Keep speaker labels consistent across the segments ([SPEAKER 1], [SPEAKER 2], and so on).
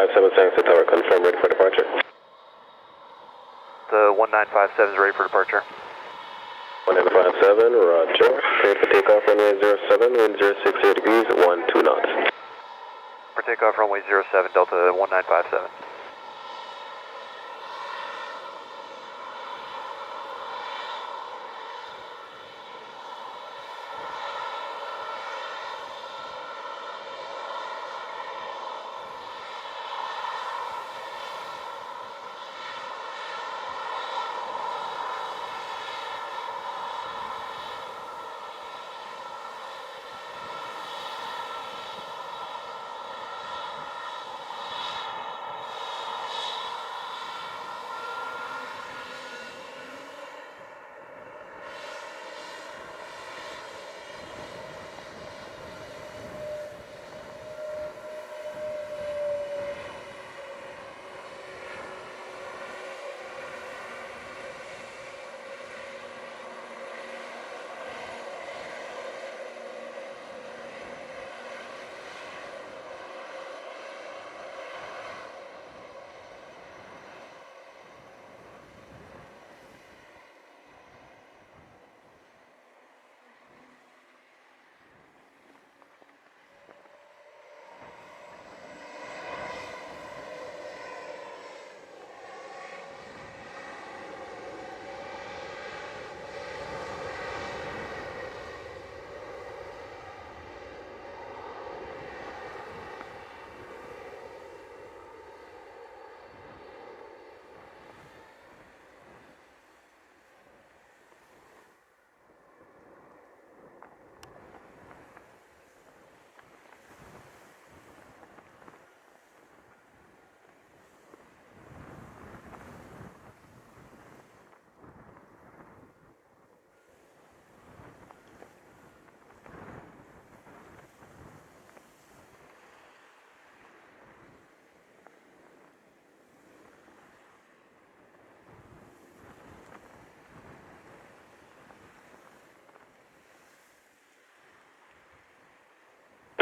[SPEAKER 1] 1957 Sanctuary Tower, confirm ready for departure.
[SPEAKER 2] The 1957 is ready for departure.
[SPEAKER 1] 1957, roger. Cleared for takeoff, runway 07, wind 060 degrees, 12 knots.
[SPEAKER 2] For takeoff, runway 07, Delta 1957.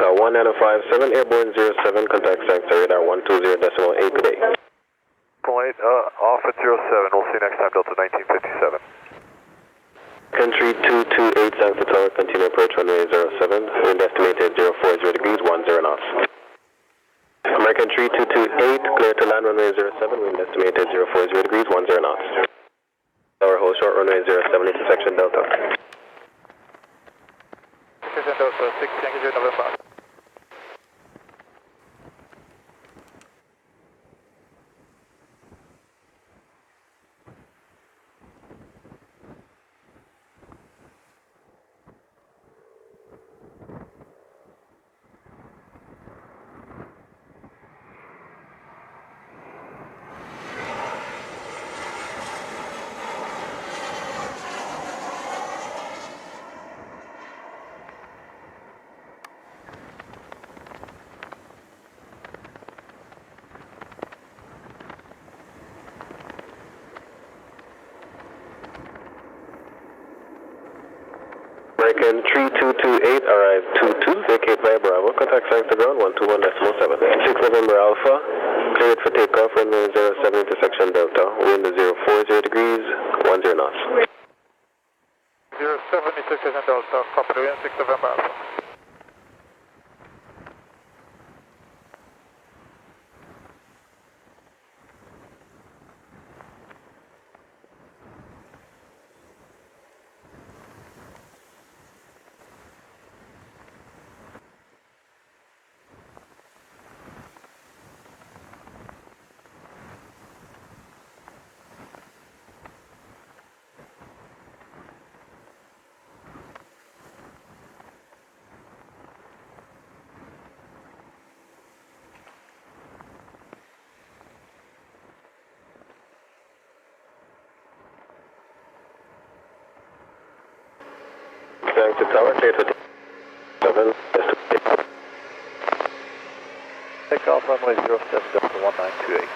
[SPEAKER 1] Tower 1957, airborne 07, contact Sanctuary radar 120.8 today.
[SPEAKER 2] Point, off at 07, we'll see you next time, Delta 1957.
[SPEAKER 1] Country 228, Sanctuary Tower, continue approach runway 07, wind estimated 040 degrees, 10 knots. American 3228, clear to land runway 07, wind estimated 040 degrees, 10 knots. Tower hold short runway 07 into section Delta.
[SPEAKER 2] Section Delta, 6 Yankee November.
[SPEAKER 1] American 3228, arrive 22, vacate via Bravo, contact Sanctuary ground 121.7. 6 November Alpha, cleared for takeoff, runway 07 into section Delta, wind 040 degrees, 10 knots.
[SPEAKER 2] 07 into section Delta, copy the wind 6 November Alpha.
[SPEAKER 1] Sanctuary Tower, cleared for 7.
[SPEAKER 2] Takeoff runway 07, Delta 1928.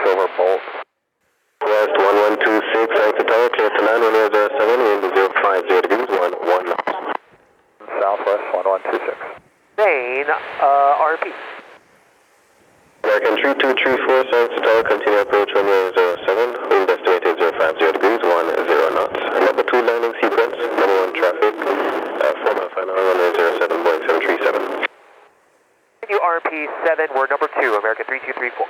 [SPEAKER 2] over Bolt.
[SPEAKER 1] West 1126, Anchor Tower, clear to land, runway 07, wind 050 degrees, 11 knots.
[SPEAKER 2] Southwest 1126.
[SPEAKER 3] Main, RP.
[SPEAKER 1] American 3234, Anchor Tower, continue approach runway 07, wind estimated 050 degrees, 10 knots. Number 2 landing sequence, number 1 traffic, 4 mile final, runway 07, Boeing 737.
[SPEAKER 3] You RP7, we're number 2, American 3234.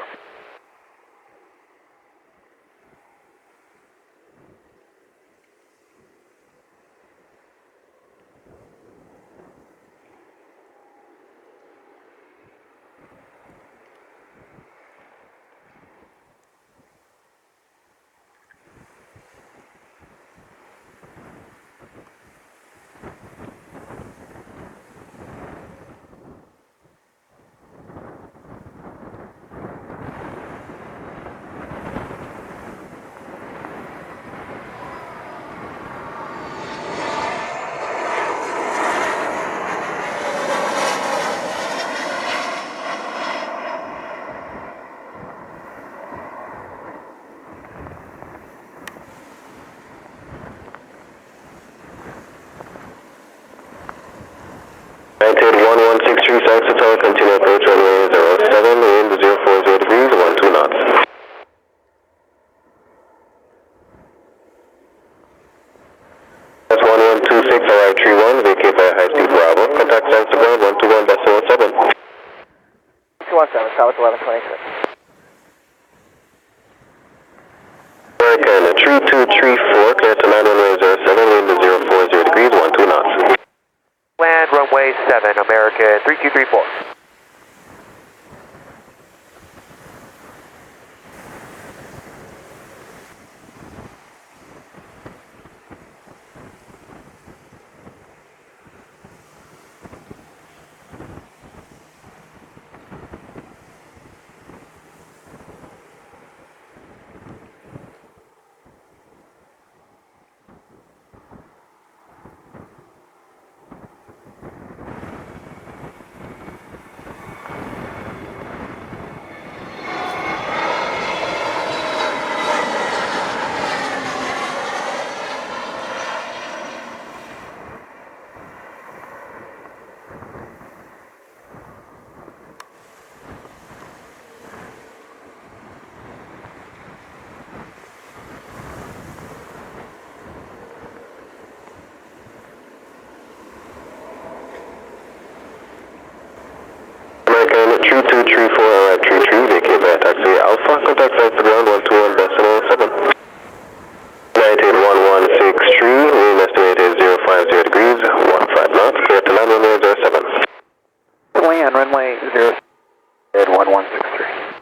[SPEAKER 1] United 1163, Anchor Tower, continue approach runway 07, wind 040 degrees, 12 knots. That's 1126, arrive 31, vacate by high speed Bravo. Contact San Ground 121.17.
[SPEAKER 3] 217, South 1126.
[SPEAKER 1] American 3234, clear to land runway 07, wind 040 degrees, 12 knots.
[SPEAKER 3] Land runway 7, American 3234.
[SPEAKER 1] American 3234, arrive 33, vacate by taxi Alpha. Contact San Ground 121.07. United 1163, wind estimated 050 degrees, 15 knots. Clear to land runway 07.
[SPEAKER 2] Land runway 0, 1163.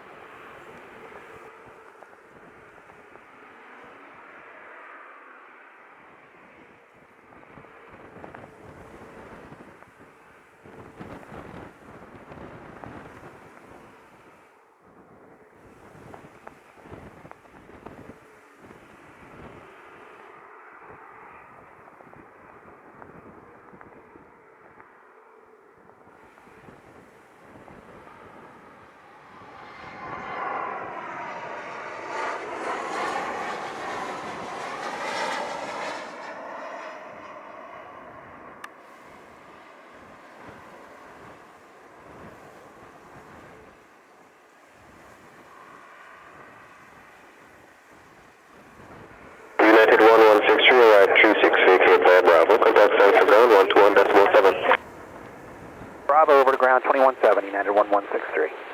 [SPEAKER 1] United 1163, arrive 36, vacate by Bravo. Contact San Ground 121.7.
[SPEAKER 3] Bravo over to ground 217, United 1163.